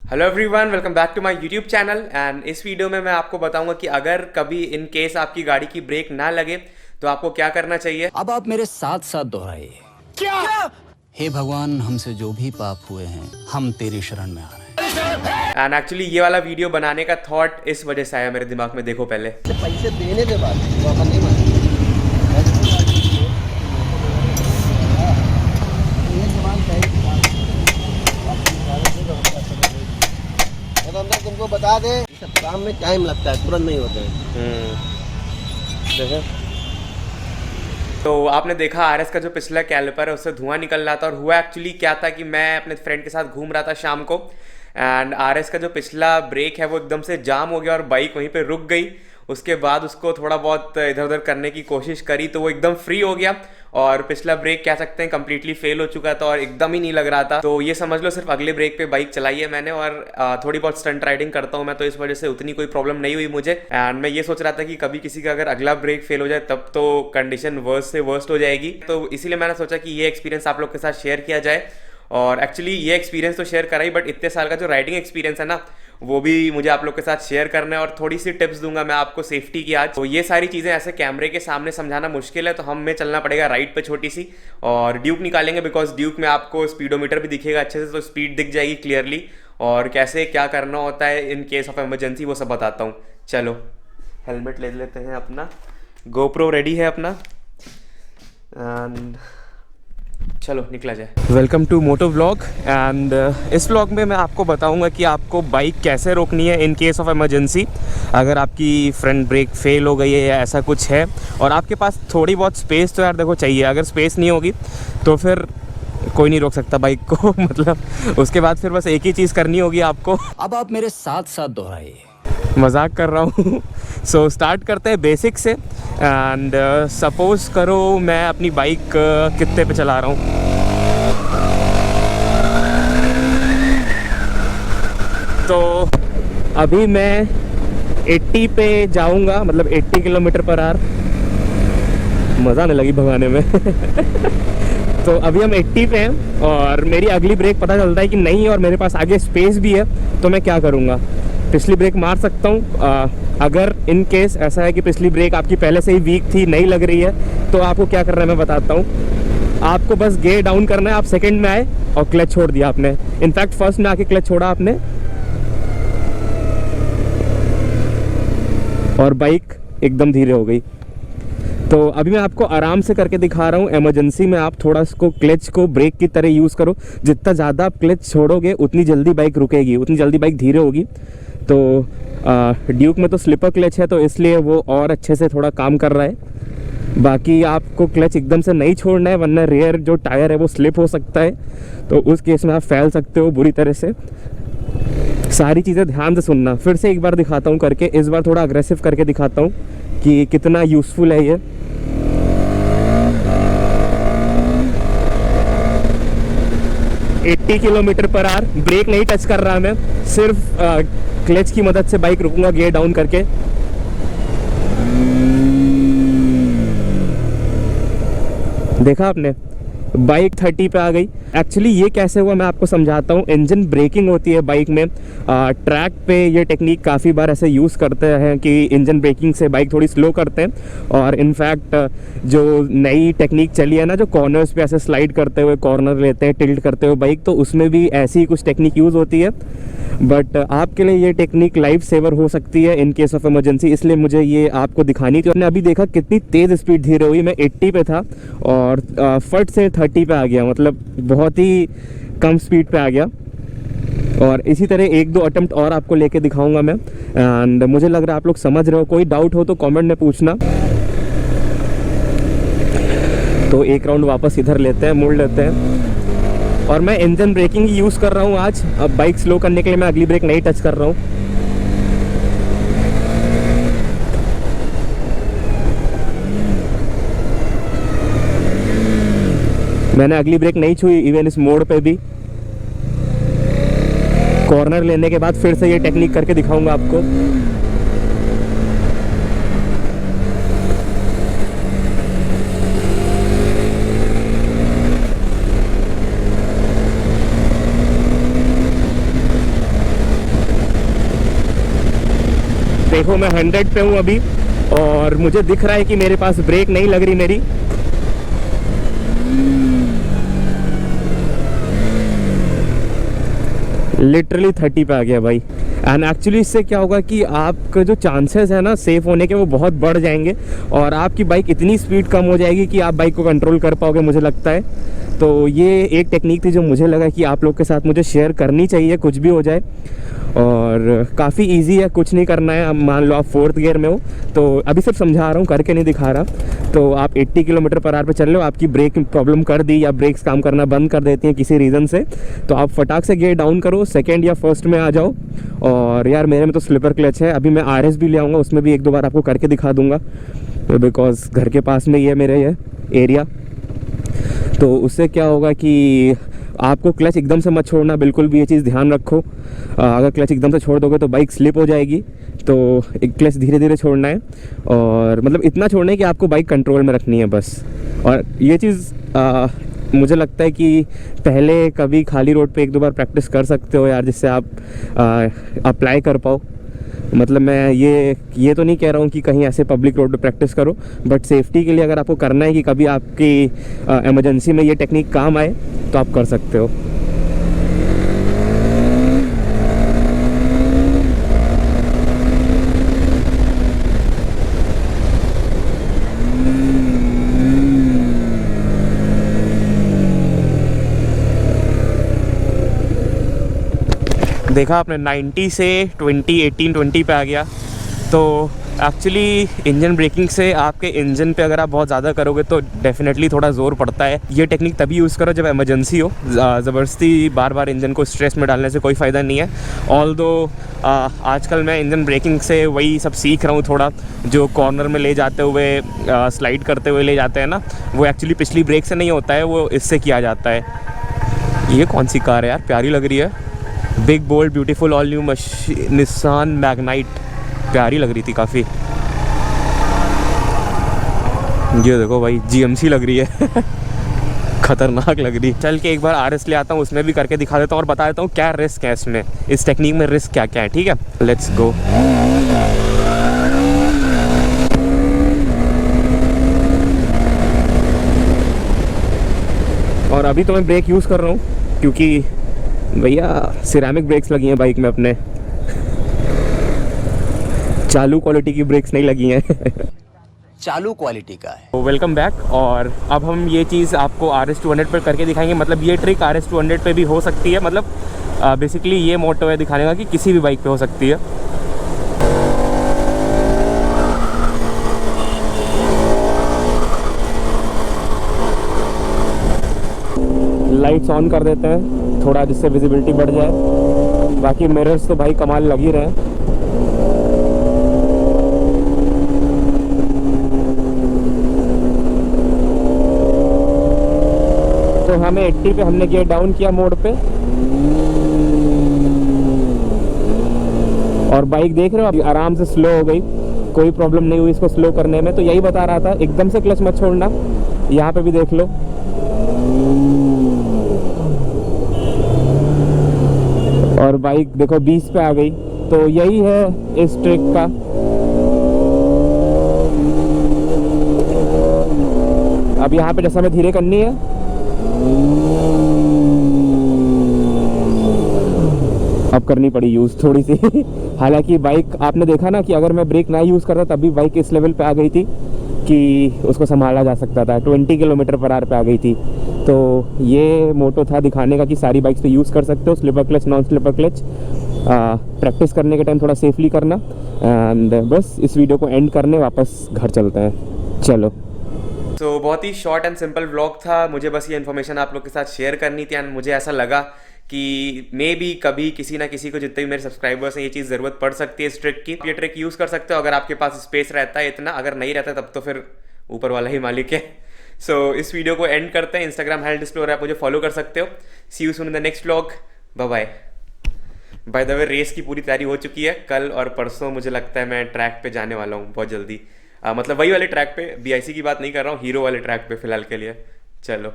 Hello everyone, welcome back to my YouTube channel. And इस video में मैं आपको बताऊंगा कि अगर कभी इन केस आपकी गाड़ी की ब्रेक ना लगे तो आपको क्या करना चाहिए। अब आप मेरे साथ साथ दोहराइए। क्या? हे भगवान, हमसे जो भी पाप हुए हैं हम तेरी शरण में आ रहे हैं। एंड एक्चुअली ये वाला वीडियो बनाने का थॉट इस वजह से आया मेरे दिमाग में। देखो पहले पैसे देने के बाद वो अपन नहीं मानेंगे। अंदर तुमको बता दे, सब काम में टाइम लगता है, तुरंत नहीं होते हैं। देखो तो आपने देखा आरएस का जो पिछला कैलिपर है उससे धुआं निकल रहा था। और हुआ एक्चुअली क्या था कि मैं अपने फ्रेंड के साथ घूम रहा था शाम को, एंड आरएस का जो पिछला ब्रेक है वो एकदम से जाम हो गया और बाइक वहीं पे रुक गई। उसके बाद उसको थोड़ा बहुत इधर उधर करने की कोशिश करी तो वो एकदम फ्री हो गया और पिछला ब्रेक कह सकते हैं कंप्लीटली फेल हो चुका था और एकदम ही नहीं लग रहा था। तो ये समझ लो सिर्फ अगले ब्रेक पे बाइक चलाई है मैंने, और थोड़ी बहुत स्टंट राइडिंग करता हूँ मैं, तो इस वजह से उतनी कोई प्रॉब्लम नहीं हुई मुझे। एंड मैं ये सोच रहा था कि कभी किसी का अगर अगला ब्रेक फेल हो जाए तब तो कंडीशन वर्स्ट से वर्स्ट हो जाएगी। तो इसीलिए मैंने सोचा कि ये एक्सपीरियंस आप लोग के साथ शेयर किया जाए। और एक्चुअली ये एक्सपीरियंस तो शेयर करा ही, बट इतने साल का जो राइडिंग एक्सपीरियंस है ना वो भी मुझे आप लोग के साथ शेयर करना है। और थोड़ी सी टिप्स दूंगा मैं आपको सेफ्टी की आज। तो ये सारी चीज़ें ऐसे कैमरे के सामने समझाना मुश्किल है, तो हमें चलना पड़ेगा राइड पे छोटी सी और ड्यूक निकालेंगे, बिकॉज ड्यूक में आपको स्पीडोमीटर भी दिखेगा अच्छे से, तो स्पीड दिख जाएगी क्लियरली। और कैसे क्या करना होता है इन केस ऑफ इमरजेंसी वो सब बताता हूँ। चलो हेलमेट ले लेते हैं अपना, गोप्रो रेडी है अपना, एंड चलो निकला जाए। Welcome to moto vlog. And इस व्लॉग में मैं आपको बताऊंगा कि आपको बाइक कैसे रोकनी है इन केस ऑफ इमरजेंसी। अगर आपकी फ्रंट ब्रेक फेल हो गई है या ऐसा कुछ है और आपके पास थोड़ी बहुत स्पेस तो यार देखो चाहिए। अगर स्पेस नहीं होगी तो फिर कोई नहीं रोक सकता बाइक को मतलब उसके बाद फिर बस एक ही चीज़ करनी होगी आपको। अब आप मेरे साथ साथ दोहराइए। मजाक कर रहा हूँ। सो स्टार्ट करते हैं बेसिक से। एंड सपोज करो मैं अपनी बाइक कितने पे चला रहा हूँ, तो अभी मैं 80 पे जाऊँगा, मतलब 80 किलोमीटर पर आवर। मज़ा आने लगी भगाने में। तो अभी हम 80 पे हैं और मेरी अगली ब्रेक पता चलता है कि नहीं और मेरे पास आगे स्पेस भी है, तो मैं क्या करूँगा, पिछली ब्रेक मार सकता हूँ। अगर इन केस ऐसा है कि पिछली ब्रेक आपकी पहले से ही वीक थी, नहीं लग रही है, तो आपको क्या करना है मैं बताता हूँ। आपको बस गियर डाउन करना है। आप सेकंड में आए और क्लच छोड़ दिया आपने, इनफैक्ट फर्स्ट में आके क्लच छोड़ा आपने और बाइक एकदम धीरे हो गई। तो अभी मैं आपको आराम से करके दिखा रहा हूँ। इमरजेंसी में आप थोड़ा इसको क्लच को ब्रेक की तरह यूज़ करो। जितना ज़्यादा आप क्लच छोड़ोगे उतनी जल्दी बाइक रुकेगी, उतनी जल्दी बाइक धीरे होगी। तो ड्यूक में तो स्लिपर क्लच है तो इसलिए वो और अच्छे से थोड़ा काम कर रहा है। बाकी आपको क्लच एकदम से नहीं छोड़ना है, वरना रेयर जो टायर है वो स्लिप हो सकता है, तो उस केस में आप फैल सकते हो बुरी तरह से। सारी चीज़ें ध्यान से सुनना। फिर से एक बार दिखाता हूँ करके, इस बार थोड़ा अग्रेसिव करके दिखाता हूँ कि कितना यूज़फुल है ये। Eighty kilometre per hour, brake नहीं टच कर रहा मैं, सिर्फ क्लच की मदद से बाइक रुकूंगा गियर डाउन करके। देखा आपने, बाइक 30 पे आ गई। एक्चुअली ये कैसे हुआ मैं आपको समझाता हूँ। इंजन ब्रेकिंग होती है बाइक में। ट्रैक पे ये टेक्निक काफ़ी बार ऐसे यूज़ करते हैं कि इंजन ब्रेकिंग से बाइक थोड़ी स्लो करते हैं। और इनफैक्ट जो नई टेक्निक चली है ना, जो कॉर्नर्स पे ऐसे स्लाइड करते हुए कॉर्नर लेते हैं टिल्ट करते हुए बाइक, तो उसमें भी ऐसी ही कुछ टेक्निक यूज़ होती है। बट आपके लिए ये टेक्निक लाइफ सेवर हो सकती है इन केस ऑफ इमरजेंसी, इसलिए मुझे ये आपको दिखानी थी। आपने अभी देखा कितनी तेज़ स्पीड धीरे हुई। मैं 80 पे था और फट से 30 पे आ गया, मतलब बहुत ही कम स्पीड पे आ गया। और इसी तरह एक दो अटेम्प्ट और आपको लेके दिखाऊंगा मैं। एंड मुझे लग रहा है आप लोग समझ रहे हो। कोई डाउट हो तो कमेंट में पूछना। तो एक राउंड वापस इधर लेते हैं, मोड़ लेते हैं। और मैं इंजन ब्रेकिंग ही यूज़ कर रहा हूँ आज। अब बाइक स्लो करने के लिए मैं अगली ब्रेक नहीं टच कर रहा हूँ। मैंने अगली ब्रेक नहीं छुई इवन इस मोड़ पे भी। कॉर्नर लेने के बाद फिर से ये टेक्निक करके दिखाऊंगा आपको। देखो मैं 100 पे हूँ अभी और मुझे दिख रहा है कि मेरे पास ब्रेक नहीं लग रही मेरी। लिटरली 30 पे आ गया भाई। एंड एक्चुअली इससे क्या होगा कि आपका जो चांसेस है ना सेफ होने के वो बहुत बढ़ जाएंगे और आपकी बाइक इतनी स्पीड कम हो जाएगी कि आप बाइक को कंट्रोल कर पाओगे मुझे लगता है। तो ये एक टेक्निक थी जो मुझे लगा कि आप लोग के साथ मुझे शेयर करनी चाहिए कुछ भी हो जाए। और काफ़ी इजी है, कुछ नहीं करना है। अब मान लो आप 4th गियर में हो तो अभी सिर्फ समझा रहा हूँ, करके नहीं दिखा रहा। तो आप 80 किलोमीटर पर आवर पे चल रहे हो, आपकी ब्रेक प्रॉब्लम कर दी या ब्रेक्स काम करना बंद कर देती हैं किसी रीज़न से, तो आप फटाक से गियर डाउन करो, 2nd या 1st में आ जाओ। और यार मेरे में तो स्लिपर क्लच है, अभी मैं RS भी ले आऊँगा, उसमें भी 1-2 बार आपको करके दिखा दूँगा बिकॉज घर के पास में ही है मेरे ये एरिया। तो उससे क्या होगा कि आपको क्लच एकदम से मत छोड़ना, बिल्कुल भी ये चीज़ ध्यान रखो। अगर क्लच एकदम से छोड़ दोगे तो बाइक स्लिप हो जाएगी, तो एक क्लच धीरे धीरे छोड़ना है और मतलब इतना छोड़ना है कि आपको बाइक कंट्रोल में रखनी है बस। और ये चीज़ मुझे लगता है कि पहले कभी खाली रोड पे 1-2 बार प्रैक्टिस कर सकते हो यार, जिससे आप अप्लाई कर पाओ। मतलब मैं ये तो नहीं कह रहा हूँ कि कहीं ऐसे पब्लिक रोड पे प्रैक्टिस करो, बट सेफ्टी के लिए अगर आपको करना है कि कभी आपकी इमरजेंसी में ये टेक्निक काम आए तो आप कर सकते हो। देखा आपने 90 से 18-20 पे आ गया। तो एक्चुअली इंजन ब्रेकिंग से आपके इंजन पे अगर आप बहुत ज़्यादा करोगे तो डेफिनेटली थोड़ा ज़ोर पड़ता है। ये टेक्निक तभी यूज़ करो जब इमरजेंसी हो, ज़बरदस्ती बार बार इंजन को स्ट्रेस में डालने से कोई फ़ायदा नहीं है। ऑल्दो आजकल मैं इंजन ब्रेकिंग से वही सब सीख रहा हूँ थोड़ा, जो कॉर्नर में ले जाते हुए स्लाइड करते हुए ले जाते हैं ना, वो एक्चुअली पिछली ब्रेक से नहीं होता है, वो इससे किया जाता है। ये कौन सी कार है यार, प्यारी लग रही है, big bold beautiful all new Nissan Magnite, प्यारी लग रही थी काफ़ी। ये देखो भाई GMC लग रही है खतरनाक लग रही। चल के एक बार RS ले आता हूँ, उसमें भी करके दिखा देता हूँ और बता देता हूँ क्या रिस्क है इसमें, इस टेक्निक में रिस्क क्या क्या है। ठीक है, लेट्स गो। और अभी तो मैं ब्रेक यूज़ कर रहा हूँ क्योंकि भैया सिरेमिक ब्रेक्स लगी हैं बाइक में अपने, चालू क्वालिटी की ब्रेक्स नहीं लगी हैं चालू क्वालिटी का है। तो वेलकम बैक। और अब हम ये चीज़ आपको RS 200 पर करके दिखाएंगे। मतलब ये ट्रिक RS 200 पे भी हो सकती है, मतलब बेसिकली ये मोटो है दिखाने का कि किसी भी बाइक पे हो सकती है। लाइट्स ऑन कर देते हैं थोड़ा, जिससे विजिबिलिटी बढ़ जाए। बाकी मिरर्स तो भाई कमाल लग ही रहे हैं। तो हमें 80 पे हमने गियर डाउन किया मोड पे, और बाइक देख रहे हो अभी आराम से स्लो हो गई, कोई प्रॉब्लम नहीं हुई इसको स्लो करने में। तो यही बता रहा था, एकदम से क्लच मत छोड़ना। यहाँ पे भी देख लो, और बाइक देखो 20 पे आ गई। तो यही है इस ट्रिक का। अब यहाँ पे जैसा हमें धीरे करनी है, अब करनी पड़ी यूज़ थोड़ी सी हालांकि बाइक आपने देखा ना कि अगर मैं ब्रेक ना यूज़ करता तब भी बाइक इस लेवल पे आ गई थी कि उसको संभाला जा सकता था, 20 किलोमीटर पर आवर पे आ गई थी। तो ये मोटो था दिखाने का कि सारी बाइक्स पे यूज़ कर सकते हो, slipper clutch, non slipper clutch. Practice करने के टाइम थोड़ा सेफली करना। एंड बस इस वीडियो को एंड करने वापस घर चलते हैं, चलो। तो बहुत ही शॉर्ट एंड सिंपल व्लॉग था, मुझे बस ये इन्फॉर्मेशन आप लोग के साथ शेयर करनी थी। एंड मुझे ऐसा लगा कि मे बी कभी किसी ना किसी को, जितने भी मेरे सब्सक्राइबर्स हैं, ये चीज़ ज़रूरत पड़ सकती है इस ट्रिक की। ये ट्रिक यूज़ कर सकते हो अगर आपके पास स्पेस रहता है इतना, अगर नहीं रहता तब तो फिर ऊपर वाला ही मालिक है। सो इस वीडियो को एंड करते हैं। इंस्टाग्राम हैंडल डिस्प्ले हो रहा है, आप मुझे फॉलो कर सकते हो। See you soon in the next vlog, bye bye. By the way race की पूरी तैयारी हो चुकी है, कल और परसों मुझे लगता है मैं ट्रैक पे जाने वाला हूँ बहुत जल्दी। मतलब वही वाले ट्रैक पे, BIC की बात नहीं कर रहा हूँ, हीरो वाले ट्रैक पे फिलहाल के लिए। चलो।